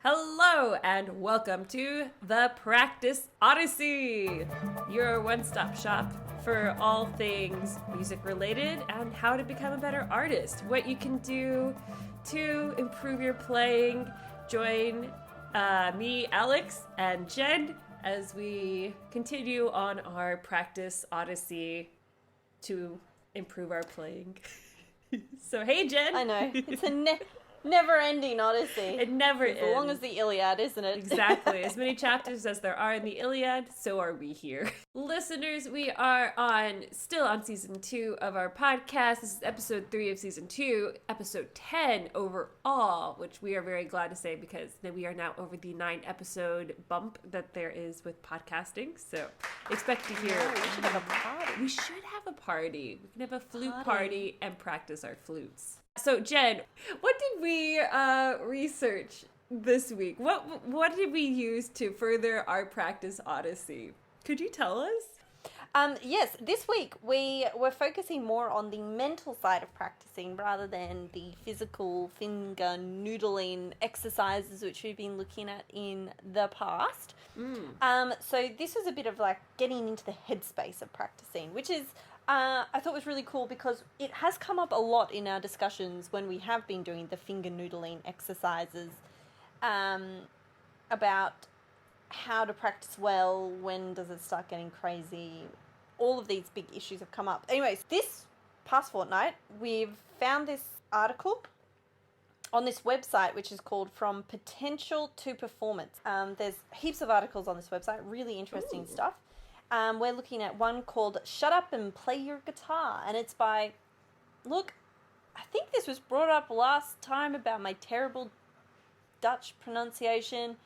Hello and welcome to the Practice Odyssey, your one-stop shop for all things music related and how to become a better artist, what you can do to improve your playing. Join me, Alex, and Jen as we continue on our Practice Odyssey to improve our playing. So, hey, Jen. I know. It's a never-ending Odyssey. It never ends. As long as the Iliad, isn't it? Exactly. As many chapters as there are in the Iliad, so are we here. Listeners, we are still on season 2 of our podcast. This is episode 3 of season 2, episode 10 overall, which we are very glad to say because we are now over the 9-episode bump that there is with podcasting. So expect to hear. We should have a party. We should have a party. We can have a flute party and practice our flutes. So, Jen, what did we research this week? What did we use to further our Practice Odyssey? Could you tell us? Yes, this week we were focusing more on the mental side of practicing rather than the physical finger noodling exercises which we've been looking at in the past. So this was a bit of like getting into the headspace of practicing, which is I thought was really cool because it has come up a lot in our discussions when we have been doing the finger noodling exercises about how to practice well, when does it start getting crazy. All of these big issues have come up. Anyways, this past fortnight, we've found this article on this website, which is called From Potential to Performance. There's heaps of articles on this website, really interesting stuff. We're looking at one called Shut Up and Play Your Guitar. And it's by, look, I think this was brought up last time about my terrible Dutch pronunciation.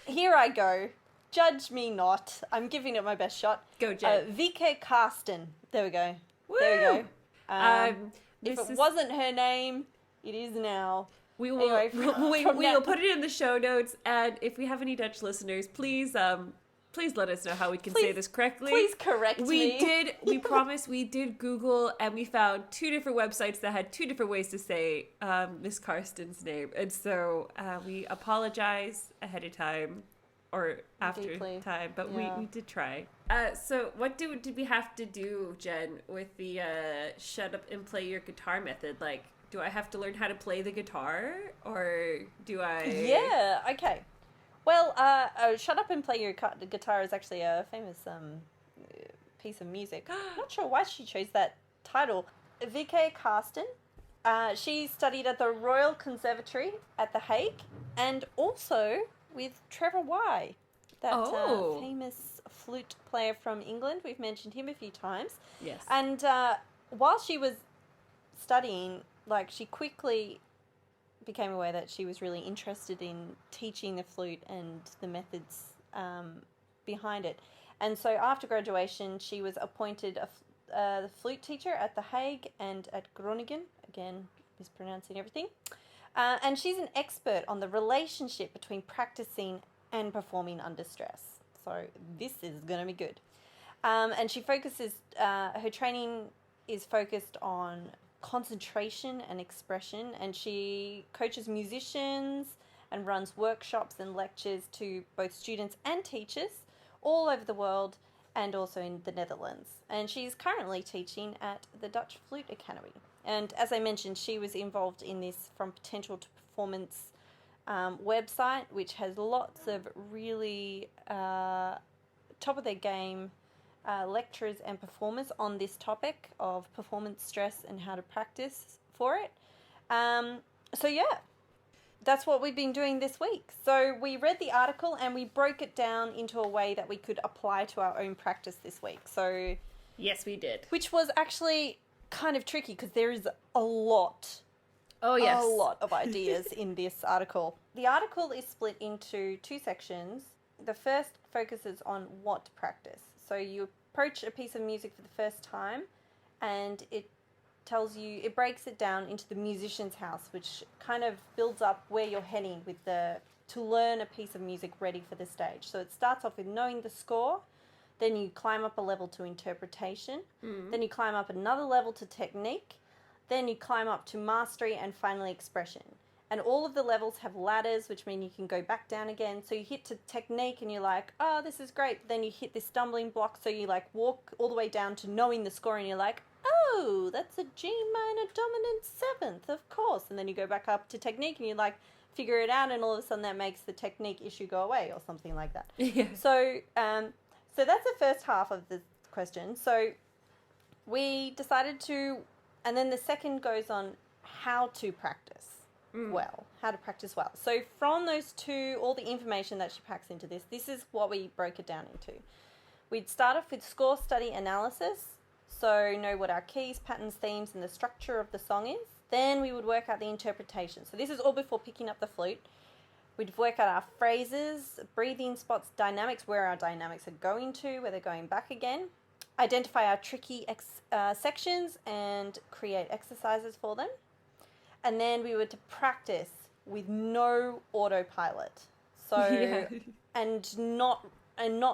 Here I go. Judge me not. I'm giving it my best shot. Go, Jen. Wieke Karsten. There we go. Woo! There we go. If it is... wasn't her name, it is now. We will, anyway, we will put it in the show notes. And if we have any Dutch listeners, please let us know how we can say this correctly. Please correct me. We promise we did Google and we found 2 different websites that had 2 different ways to say Miss Karsten's name. And so we apologize ahead of time or after time, but yeah. we did try. So what did we have to do, Jen, with the shut up and play your guitar method? Like, do I have to learn how to play the guitar or do I... Yeah, okay. Well, Shut Up and Play Your Guitar is actually a famous piece of music. Not sure why she chose that title. Wieke Karsten, she studied at the Royal Conservatory at The Hague and also with Trevor Y, that famous flute player from England. We've mentioned him a few times. Yes. And while she was studying, like, she quickly became aware that she was really interested in teaching the flute and the methods behind it. And so after graduation, she was appointed the flute teacher at The Hague and at Groningen. Again, mispronouncing everything. And she's an expert on the relationship between practicing and performing under stress. So this is going to be good. And she focuses, her training is focused on concentration and expression, and she coaches musicians and runs workshops and lectures to both students and teachers all over the world and also in the Netherlands. And she's currently teaching at the Dutch Flute Academy. And as I mentioned, she was involved in this From Potential to Performance website, which has lots of really top of their game lecturers and performers on this topic of performance stress and how to practice for it. So yeah, that's what we've been doing this week. So we read the article and we broke it down into a way that we could apply to our own practice this week. So yes, we did. Which was actually kind of tricky because there is a lot of ideas in this article. The article is split into 2 sections. The first focuses on what to practice. So you approach a piece of music for the first time and it breaks it down into the musician's house, which kind of builds up where you're heading with to learn a piece of music ready for the stage. So it starts off with knowing the score, then you climb up a level to interpretation, then you climb up another level to technique, then you climb up to mastery and finally expression. And all of the levels have ladders, which mean you can go back down again. So you hit to technique and you're like, oh, this is great. But then you hit this stumbling block. So you like walk all the way down to knowing the score and you're like, oh, that's a G minor dominant seventh, of course. And then you go back up to technique and you like figure it out. And all of a sudden that makes the technique issue go away or something like that. Yeah. So that's the first half of the question. So we decided to, and then the second goes on how to practice. How to practice well. So from those two, all the information that she packs into this is what we broke it down into. We'd start off with score study analysis, so know what our keys, patterns, themes, and the structure of the song is. Then we would work out the interpretation. So this is all before picking up the flute. We'd work out our phrases, breathing spots, dynamics, where our dynamics are going to, where they're going back again. Identify our tricky sections and create exercises for them. And then we were to practice with no autopilot. So, and not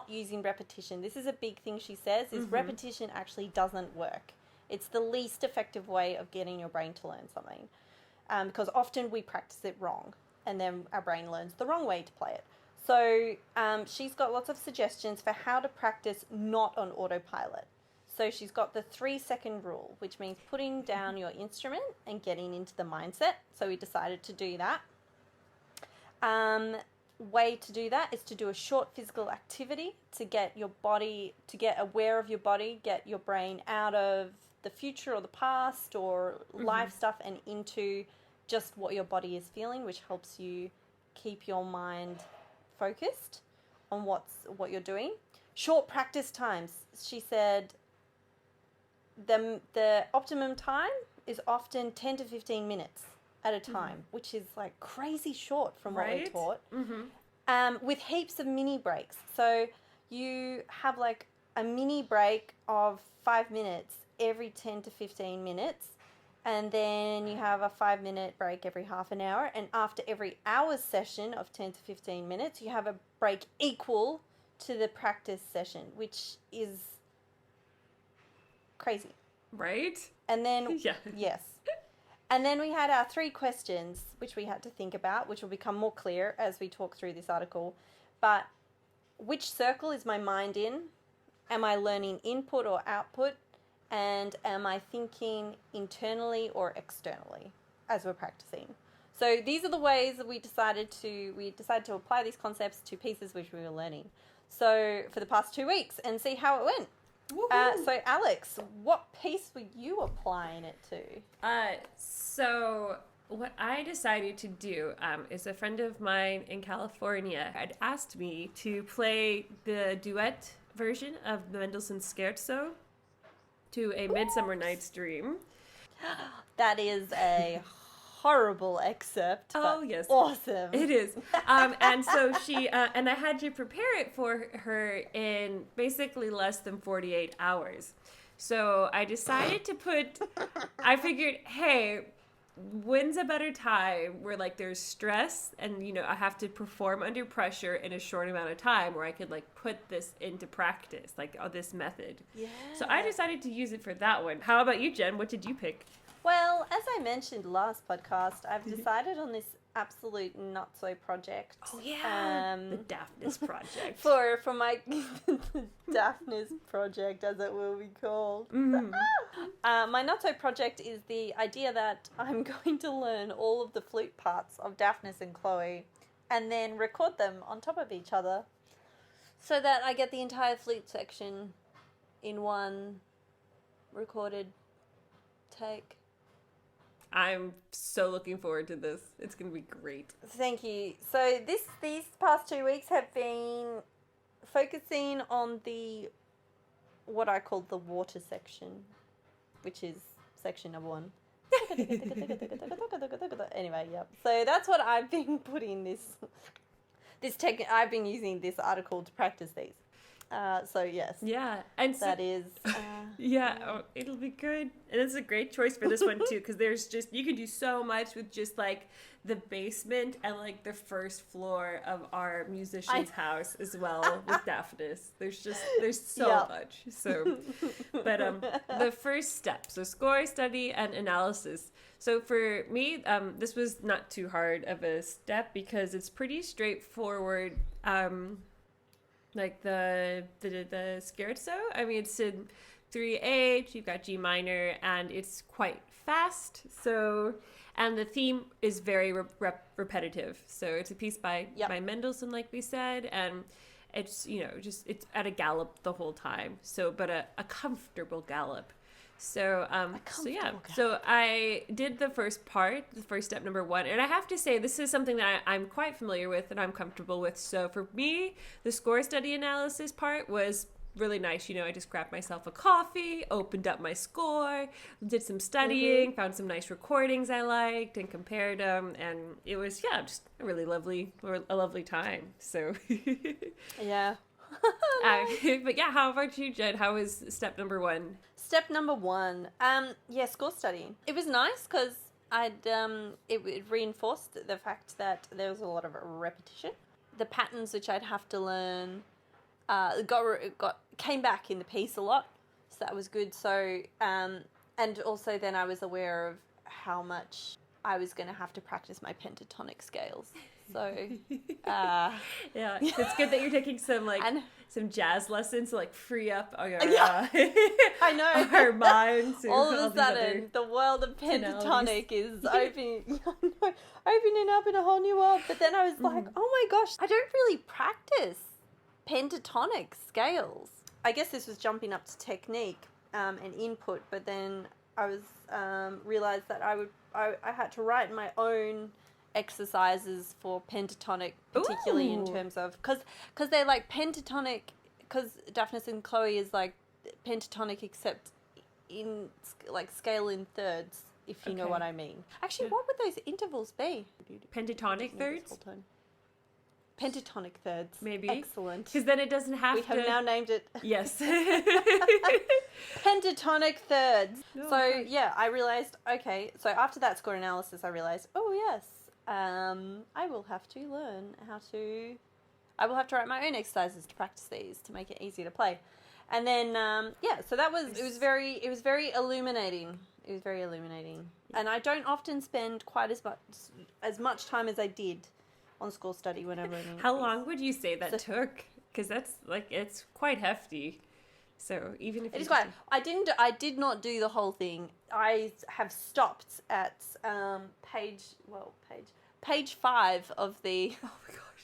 using repetition. This is a big thing she says, is repetition actually doesn't work. It's the least effective way of getting your brain to learn something. Because often we practice it wrong and then our brain learns the wrong way to play it. So she's got lots of suggestions for how to practice not on autopilot. So she's got the 3-second rule, which means putting down your instrument and getting into the mindset. So we decided to do that. Way to do that is to do a short physical activity to get your body, to get aware of your body, get your brain out of the future or the past or life stuff and into just what your body is feeling, which helps you keep your mind focused on what you're doing. Short practice times. She said the optimum time is often 10 to 15 minutes at a time, which is like crazy short from what we're taught. With heaps of mini breaks. So you have like a mini break of 5 minutes every 10 to 15 minutes. And then you have a 5-minute break every half an hour. And after every hour's session of 10 to 15 minutes, you have a break equal to the practice session, which is crazy. Right? And then, yes. And then we had our 3 questions, which we had to think about, which will become more clear as we talk through this article. But which circle is my mind in? Am I learning input or output? And am I thinking internally or externally as we're practicing? So these are the ways that we decided to apply these concepts to pieces which we were learning. So for the past 2 weeks and see how it went. So Alex, what piece were you applying it to? So what I decided to do is a friend of mine in California had asked me to play the duet version of Mendelssohn's Scherzo to A Midsummer Night's Dream. That is a horrible excerpt. Oh, yes. Awesome. It is. And so she, and I had to prepare it for her in basically less than 48 hours. So I decided to I figured, hey, when's a better time where like there's stress and, you know, I have to perform under pressure in a short amount of time where I could like put this into practice, like this method. Yeah. So I decided to use it for that one. How about you, Jen? What did you pick? Well, as I mentioned last podcast, I've decided on this absolute not-so project. Oh, yeah. The Daphnis Project. For my Daphnis Project, as it will be called. My not-so project is the idea that I'm going to learn all of the flute parts of Daphnis and Chloe and then record them on top of each other so that I get the entire flute section in one recorded take. I'm so looking forward to this. It's going to be great. Thank you. So these past 2 weeks have been focusing on what I call the water section, which is section number 1. Anyway, yep. So that's what I've been putting I've been using this article to practice these. So yes. Yeah. And so, that is. It'll be good. And it's a great choice for this one too, because there's you can do so much with just like the basement and like the first floor of our musician's house as well with Daphnis. There's so much. So, but the first step, so score, study, and analysis. So for me, this was not too hard of a step because it's pretty straightforward. Like the scherzo. I mean, it's in 3/8. You've got G minor, and it's quite fast. So, and the theme is very repetitive. So it's a piece by Mendelssohn, like we said, and it's it's at a gallop the whole time. So, but a comfortable gallop. So, so I did the first part, the first step number 1, and I have to say this is something that I'm quite familiar with and I'm comfortable with. So for me, the score study analysis part was really nice. I just grabbed myself a coffee, opened up my score, did some studying, found some nice recordings I liked, and compared them, and it was just a really lovely time. So yeah. But yeah, how about you, Jed? How was step number 1? Step number 1, score study. It was nice because it reinforced the fact that there was a lot of repetition. The patterns which I'd have to learn came back in the piece a lot, so that was good. So and also then I was aware of how much I was going to have to practice my pentatonic scales. So, yeah, it's good that you're taking some jazz lessons to like free up our, I know, our minds. All of a sudden, the world of pentatonic is opening up in a whole new world. But then I was like, oh my gosh, I don't really practice pentatonic scales. I guess this was jumping up to technique and input, but then I was realized that I had to write my own exercises for pentatonic, particularly in terms of because they're like pentatonic, because Daphnis and Chloe is like pentatonic except in like scale in thirds, if you know what I mean. Actually, what would those intervals be? Pentatonic thirds? Pentatonic thirds. Maybe. Excellent. Because then it doesn't have to... We have now named it. Yes. Pentatonic thirds. I realized, okay, so after that score analysis, I realized, I will have to learn I will have to write my own exercises to practice these to make it easier to play. And then, so that was, it was very illuminating. It was very illuminating. And I don't often spend quite as much time as I did on score study when I'm learning. How long would you say that took? Because that's it's quite hefty. So even if it is quite, I did not do the whole thing. I have stopped at page 5 of the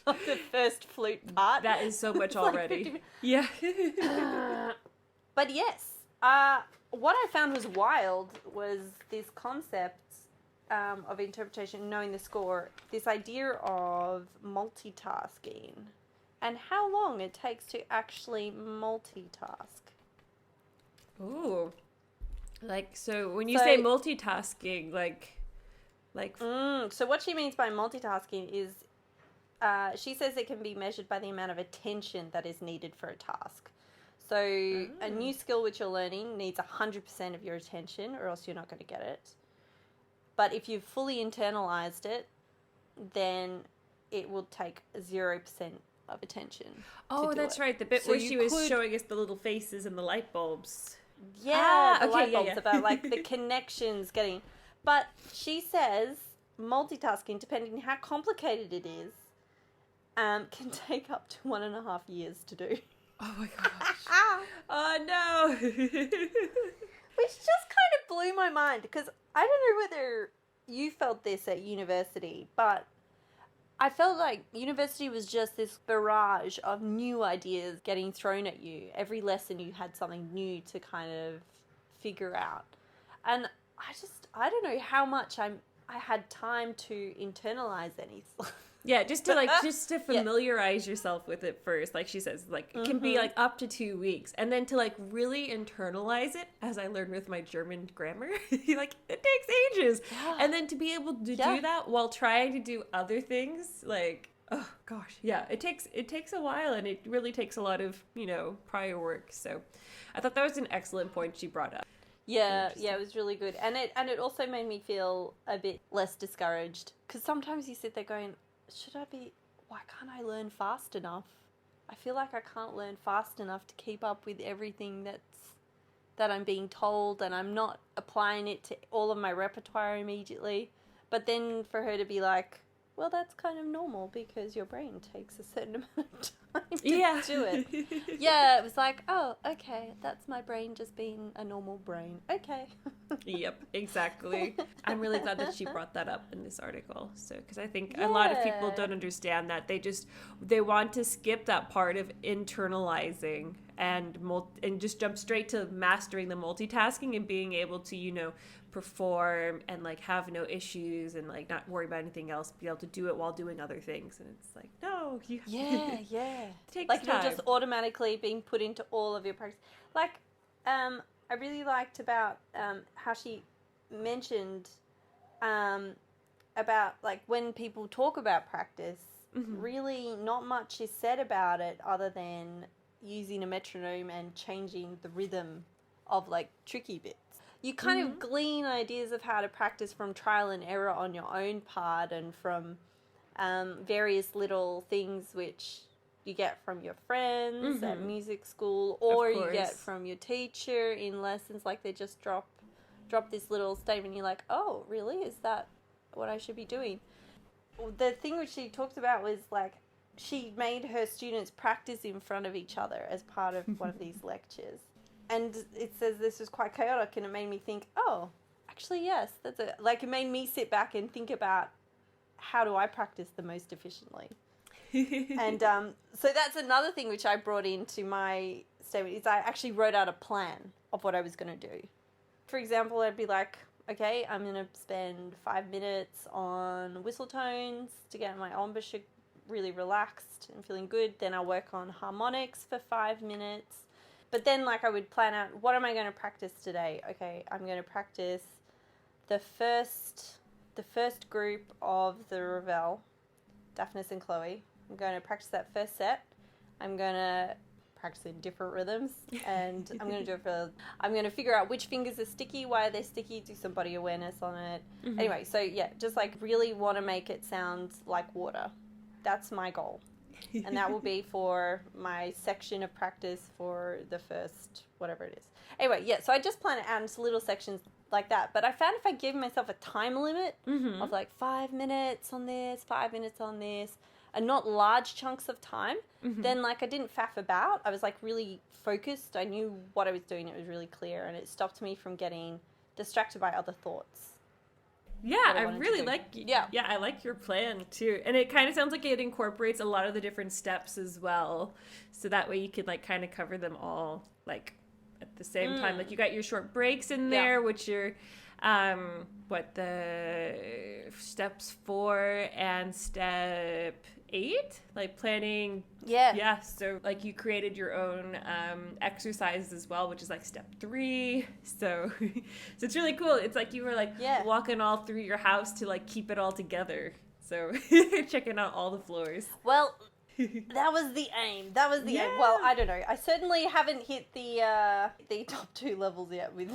of the first flute part. That is so much already. Yeah. But yes, what I found was wild was this concept of interpretation, knowing the score, this idea of multitasking and how long it takes to actually multitask. Ooh. So when you say multitasking, so what she means by multitasking is, she says it can be measured by the amount of attention that is needed for a task. So a new skill which you're learning needs 100% of your attention, or else you're not going to get it. But if you've fully internalized it, then it will take 0% of attention. Oh, that's right. The bit where she was showing us the little faces and the light bulbs. Yeah, the light bulbs about like the connections getting. But she says multitasking, depending on how complicated it is, can take up to 1.5 years to do. Oh my gosh. Oh no. Which just kind of blew my mind, because I don't know whether you felt this at university, but I felt like university was just this barrage of new ideas getting thrown at you. Every lesson you had something new to kind of figure out. And I don't know how much I had time to internalize any. Yeah, just to familiarize yourself with it first. Like she says, it can be up to 2 weeks. And then to really internalize it, as I learned with my German grammar, it takes ages. Yeah. And then to be able to do that while trying to do other things, oh gosh, yeah, it takes a while, and it really takes a lot of, prior work. So I thought that was an excellent point she brought up. Yeah, it was really good. And it also made me feel a bit less discouraged. Because sometimes you sit there going, why can't I learn fast enough? I feel like I can't learn fast enough to keep up with everything that I'm being told, and I'm not applying it to all of my repertoire immediately. But then for her to be like, well, that's kind of normal because your brain takes a certain amount of time to do it. Yeah, it was like, oh, okay, that's my brain just being a normal brain. Okay. Yep, exactly. I'm really glad that she brought that up in this article. So, because I think a lot of people don't understand that. They want to skip that part of internalizing and just jump straight to mastering the multitasking and being able to, perform and like have no issues and like not worry about anything else, be able to do it while doing other things. And it's like, no, you takes like time. You're just automatically being put into all of your practice. Like, I really liked about how she mentioned about like when people talk about practice, really not much is said about it other than using a metronome and changing the rhythm of like tricky bits. You kind of glean ideas of how to practice from trial and error on your own part and from various little things which you get from your friends at music school, or you get from your teacher in lessons. Like they just drop this little statement. You're like, oh, really? Is that what I should be doing? The thing which she talked about was like she made her students practice in front of each other as part of one of these lectures. And it says this was quite chaotic, and it made me think, oh, actually, yes, it made me sit back and think about how do I practice the most efficiently. And so that's another thing which I brought into my statement is I actually wrote out a plan of what I was going to do. For example, I'd be like, okay, I'm going to spend 5 minutes on whistle tones to get my embouchure really relaxed and feeling good. Then I'll work on harmonics for 5 minutes. But then, like, I would plan out, what am I going to practice today? Okay, I'm going to practice the first group of the Ravel, Daphnis and Chloe. I'm going to practice that first set. I'm going to practice in different rhythms, and I'm going to I'm going to figure out which fingers are sticky, why are they sticky, do some body awareness on it. Anyway, so yeah, just like really want to make it sound like water. That's my goal. And that will be for my section of practice for the first, whatever it is. Anyway, yeah, so I just plan it out into little sections like that. But I found if I give myself a time limit of like 5 minutes on this, 5 minutes on this, and not large chunks of time, then like I didn't faff about. I was like really focused. I knew what I was doing. It was really clear, and it stopped me from getting distracted by other thoughts. Yeah, I really I like your plan too. And it kind of sounds like it incorporates a lot of the different steps as well. So that way you could like kind of cover them all like at the same time. Like you got your short breaks in there, which are the steps 4 and step 8, like planning. Yeah, so like you created your own exercises as well, which is like step 3. So it's really cool. It's like you were like walking all through your house to like keep it all together. So checking out all the floors. Well, that was the aim. Aim. Well, I don't know. I certainly haven't hit the top 2 levels yet with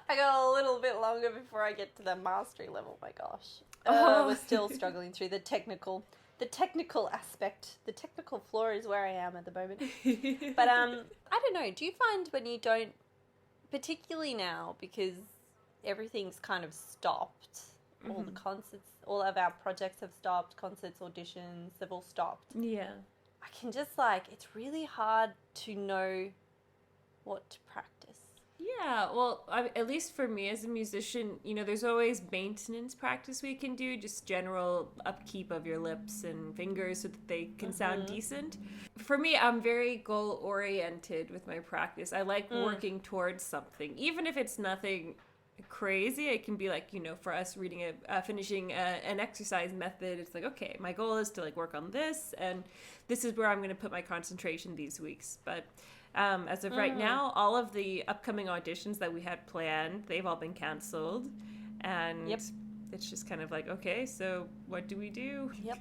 I got a little bit longer before I get to the mastery level. My gosh, we're still struggling through the technical aspect. The technical floor is where I am at the moment. But I don't know. Do you find when you don't, particularly now because everything's kind of stopped, all the concerts, all of our projects have stopped, concerts, auditions, they've all stopped. Yeah, I can just like it's really hard to know what to practice. Yeah, well, at least for me as a musician, there's always maintenance practice we can do, just general upkeep of your lips and fingers so that they can sound decent. For me, I'm very goal-oriented with my practice. I like working towards something, even if it's nothing crazy. It can be like, for us finishing an exercise method, it's like, okay, my goal is to like work on this, and this is where I'm going to put my concentration these weeks. But as of right now, all of the upcoming auditions that we had planned, they've all been canceled. And it's just kind of like, okay, so what do we do? Yep.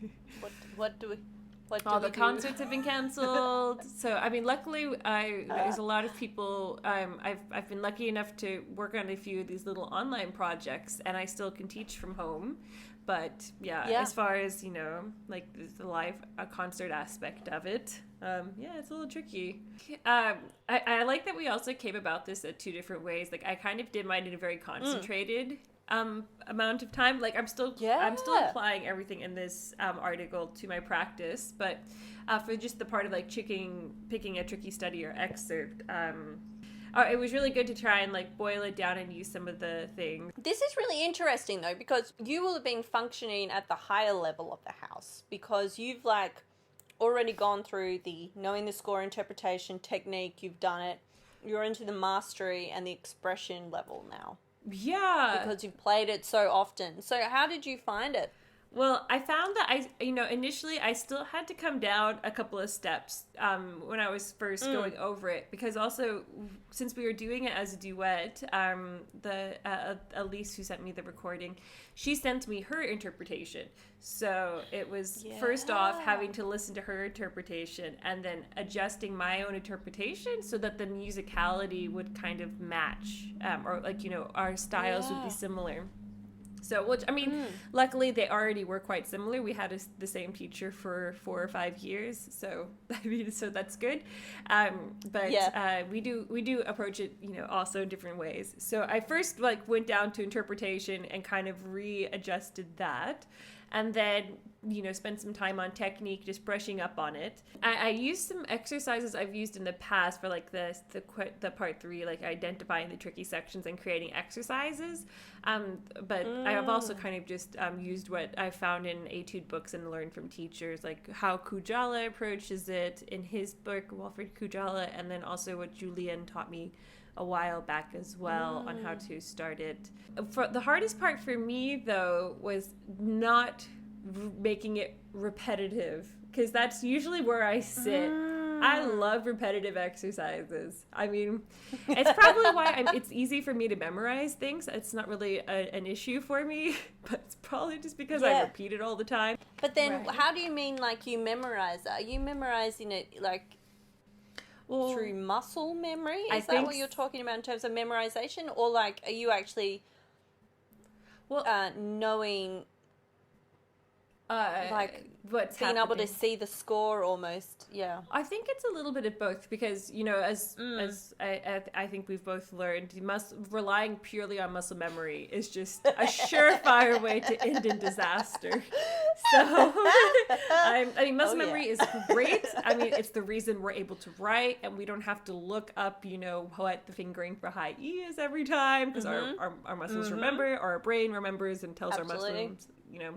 What do we... What do All we the do? concerts have been canceled. So, I mean, luckily, there's a lot of people. I've been lucky enough to work on a few of these little online projects, and I still can teach from home. But yeah, as far as, you know, like the live concert aspect of it, yeah, it's a little tricky. I like that we also came about this at two different ways. Like, I kind of did mine in a very concentrated amount of time. Like, I'm still applying everything in this article to my practice, but for just the part of like picking a tricky study or excerpt, it was really good to try and like boil it down and use some of the things. This is really interesting though, because you will have been functioning at the higher level of the house, because you've like already gone through the knowing the score interpretation technique, you've done it, you're into the mastery and the expression level now. Yeah. Because you've played it so often. So how did you find it? Well, I found that initially I still had to come down a couple of steps when I was first going over it, because also since we were doing it as a duet, Elise, who sent me the recording, she sent me her interpretation. So it was first off having to listen to her interpretation and then adjusting my own interpretation so that the musicality would kind of match, or like, you know, our styles would be similar. So, which, I mean, luckily they already were quite similar. We had the same teacher for 4 or 5 years. So, I mean, so that's good. But we do approach it, you know, also in different ways. So I first like went down to interpretation and kind of readjusted that. And then, you know, spend some time on technique, just brushing up on it. I used some exercises I've used in the past for like the part 3, like identifying the tricky sections and creating exercises. But I have also kind of just used what I found in etude books and learned from teachers, like how Kujala approaches it in his book, Walfrid Kujala, and then also what Julian taught me a while back as well on how to start it. For the hardest part for me though was not making it repetitive, because that's usually where I sit. I love repetitive exercises. I mean, it's probably why it's easy for me to memorize things. It's not really an issue for me, but it's probably just because I repeat it all the time. But then how do you mean like you memorize? Are you memorizing it like through muscle memory? Is that what you're talking about in terms of memorization? Or like, are you actually knowing, like, what's being happening? able to see the score almost? Yeah. I think it's a little bit of both, because, you know, as I think we've both learned, relying purely on muscle memory is just a surefire way to end in disaster. So, I mean, muscle memory is great. I mean, it's the reason we're able to write, and we don't have to look up, you know, what the fingering for high E is every time, because our muscles remember, or our brain remembers and tells our muscles, you know.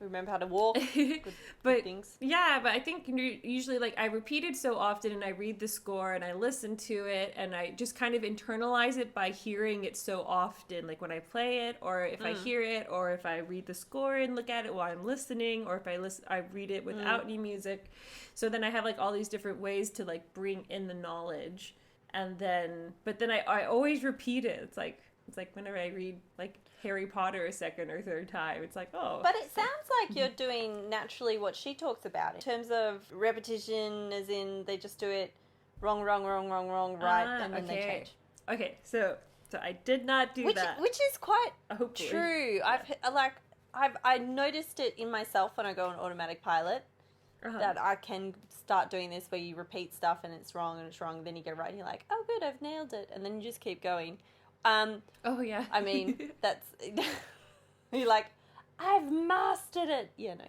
Remember how to walk. Good things. Yeah, but I think usually like I repeat it so often, and I read the score and I listen to it, and I just kind of internalize it by hearing it so often, like when I play it, or if I hear it, or if I read the score and look at it while I'm listening, or if I read it without any music. So then I have like all these different ways to like bring in the knowledge, and then I always repeat it. It's like whenever I read like Harry Potter a second or third time, it's like, oh. But it sounds like you're doing naturally what she talks about in terms of repetition, as in they just do it wrong, right, and then they change. Okay, so I did not do that. Which is quite true. I've noticed it in myself when I go on automatic pilot, that I can start doing this where you repeat stuff and it's wrong, and then you get it right and you're like, oh good, I've nailed it, and then you just keep going. I mean, that's you're like, I've mastered it, you know.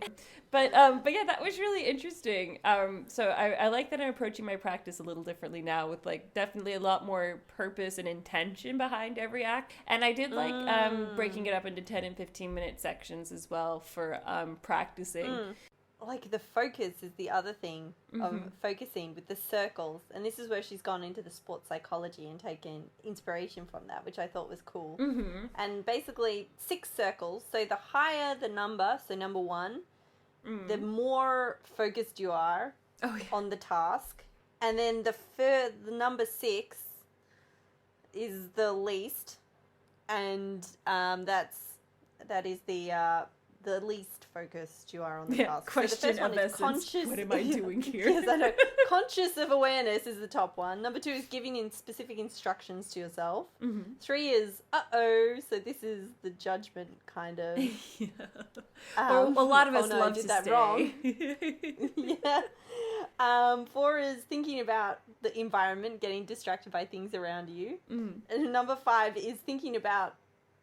But yeah, that was really interesting. So I like that I'm approaching my practice a little differently now, with like definitely a lot more purpose and intention behind every act. And I did like breaking it up into 10 and 15-minute sections as well for practicing. Like the focus is the other thing of focusing with the circles, and this is where she's gone into the sports psychology and taken inspiration from that, which I thought was cool. And basically 6 circles, so the higher the number, so number 1, the more focused you are on the task, and then the number 6 is the least, and that is the the least focused you are on the task. Question so the first of one is essence. conscious. What am I doing here? Yes, I know. Conscious of awareness is the top one. Number 2 is giving in specific instructions to yourself. 3 is so this is the judgment kind of. Yeah. A lot of us no, love I did to that stay. wrong. Yeah. 4 is thinking about the environment, getting distracted by things around you. And number 5 is thinking about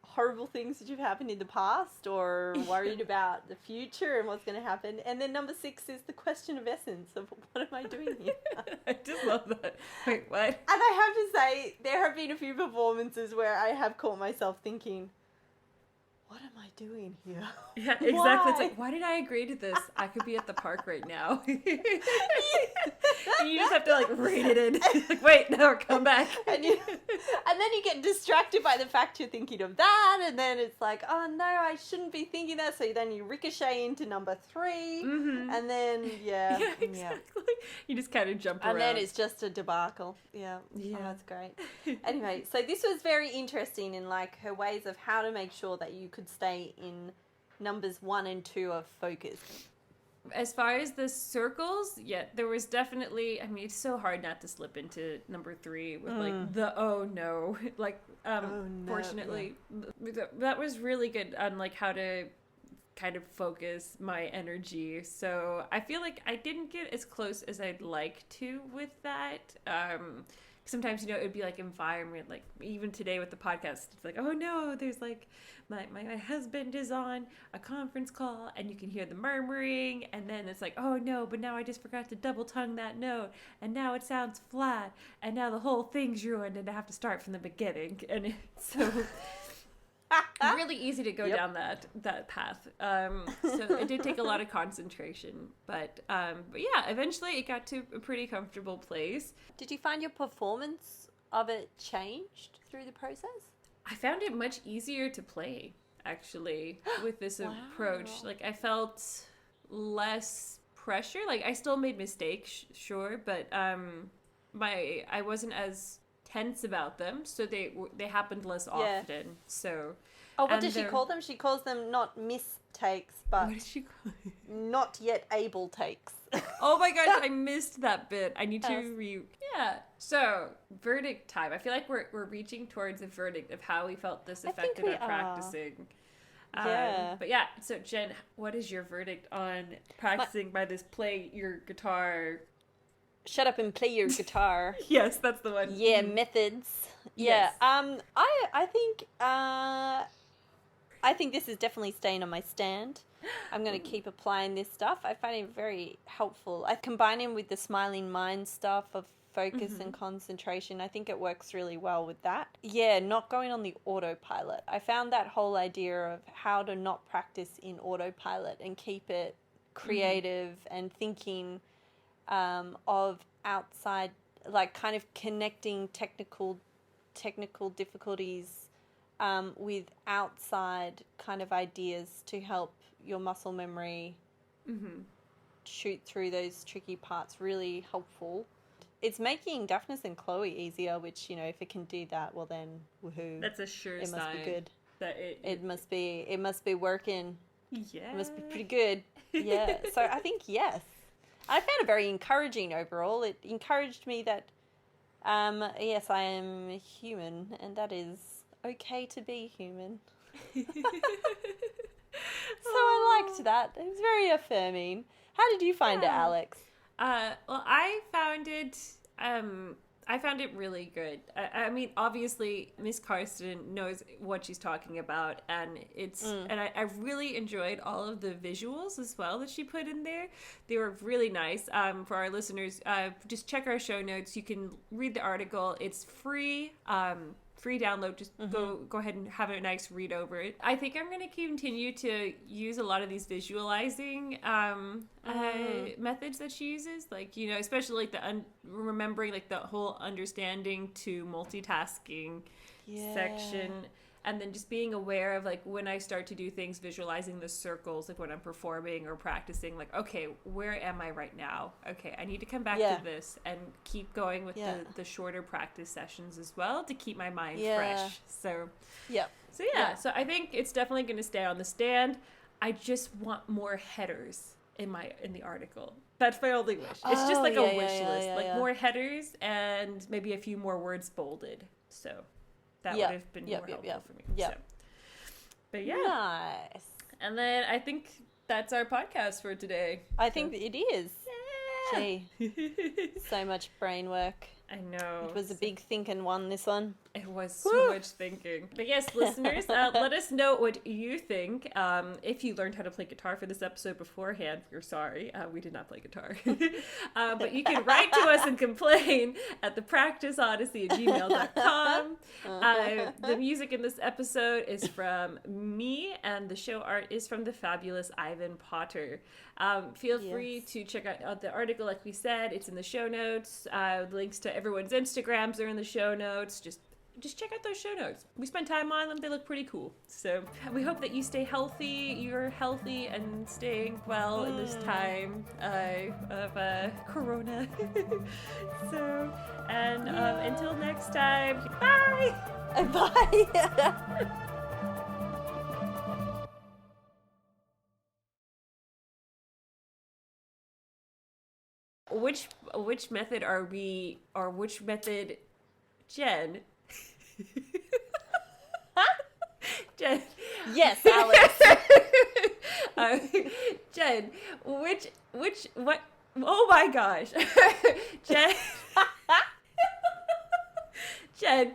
horrible things that have happened in the past or worried about the future and what's going to happen. And then number 6 is the question of essence of what am I doing here? I just love that. Wait, what? And I have to say, there have been a few performances where I have caught myself thinking, what am I doing here? Yeah, exactly. Why? It's like, why did I agree to this? I could be at the park right now. And you just have to like rein it in. Like, wait, no, come back. And then you get distracted by the fact you're thinking of that, and then it's like, oh no, I shouldn't be thinking that. So then you ricochet into number 3, and then Yeah, exactly. You just kind of jump around. And then it's just a debacle. Yeah. Oh, that's great. Anyway, so this was very interesting in like her ways of how to make sure that you could stay in numbers 1 and 2 of focus. As far as the circles, yeah, there was definitely, I mean, it's so hard not to slip into number 3 with like the oh no. Like, fortunately, that was really good on like how to kind of focus my energy. So I feel like I didn't get as close as I'd like to with that. Sometimes, you know, it would be like environment, like even today with the podcast, it's like, oh no, there's like my husband is on a conference call and you can hear the murmuring, and then it's like, oh no, but now I just forgot to double tongue that note and now it sounds flat and now the whole thing's ruined and I have to start from the beginning. And it's so really easy to go down that path. So it did take a lot of concentration, but yeah, eventually it got to a pretty comfortable place. Did you find your performance of it changed through the process? I found it much easier to play, actually, with this approach. Like, I felt less pressure. Like, I still made mistakes, sure, but I wasn't as tense about them, so they happened less often. So, what does she call them? She calls them not mistakes, but what did she call it? Not yet able takes. Oh my gosh, I missed that bit. I need to So, verdict time. I feel like we're reaching towards a verdict of how we felt this affected our practicing. But yeah, so Jen, what is your verdict on practicing by this play your guitar? Shut up and play your guitar. Yes, that's the one. Yeah, methods. Yes. Yeah. I think this is definitely staying on my stand. I'm going to keep applying this stuff. I find it very helpful. I combine it with the smiling mind stuff of focus and concentration. I think it works really well with that. Yeah, not going on the autopilot. I found that whole idea of how to not practice in autopilot and keep it creative and thinking of outside, like kind of connecting technical difficulties with outside kind of ideas to help your muscle memory shoot through those tricky parts. Really helpful. It's making Daphnis and Chloe easier, which, you know, if it can do that, well then, woohoo. That's a sure sign. It must be good. That it must be working. Yeah. It must be pretty good. Yeah. So I think yes. I found it very encouraging overall. It encouraged me that, yes, I am human, and that is okay to be human. So I liked that. It was very affirming. How did you find it, Alex? Well, I found it really good. I mean, obviously, Miss Karsten knows what she's talking about, and and I really enjoyed all of the visuals as well that she put in there. They were really nice. For our listeners, just check our show notes. You can read the article. It's free. Free download. Just go ahead and have a nice read over it. I think I'm going to continue to use a lot of these visualizing methods that she uses, like, you know, especially like remembering like the whole understanding to multitasking section, and then just being aware of like when I start to do things, visualizing the circles, like when I'm performing or practicing, like, okay, where am I right now? Okay, I need to come back to this, and keep going with the shorter practice sessions as well to keep my mind fresh. So so I think it's definitely going to stay on the stand. I just want more headers in the article. That's my only wish. It's just like a wish list. Like more headers and maybe a few more words bolded. So that would have been more helpful for me. Yeah. So. But yeah. Nice. And then I think that's our podcast for today. I think it is. Yeah. Gee. So much brain work. I know. It was a big thinking one, this one. It was so much thinking. But yes, listeners, let us know what you think. If you learned how to play guitar for this episode beforehand, we're sorry. We did not play guitar. But you can write to us and complain at thepracticeodyssey@gmail.com. The music in this episode is from me, and the show art is from the fabulous Ivan Potter. Feel free to check out the article, like we said. It's in the show notes. The links to everyone's Instagrams are in the show notes. Just check out those show notes. We spent time on them. They look pretty cool. So we hope that you stay healthy. You're healthy and staying well in this time of Corona. So, and until next time, bye! Bye! Which method are we, or which method, Jen? Jen. Yes, Alex. Jen, what? Oh my gosh, Jen. Jen,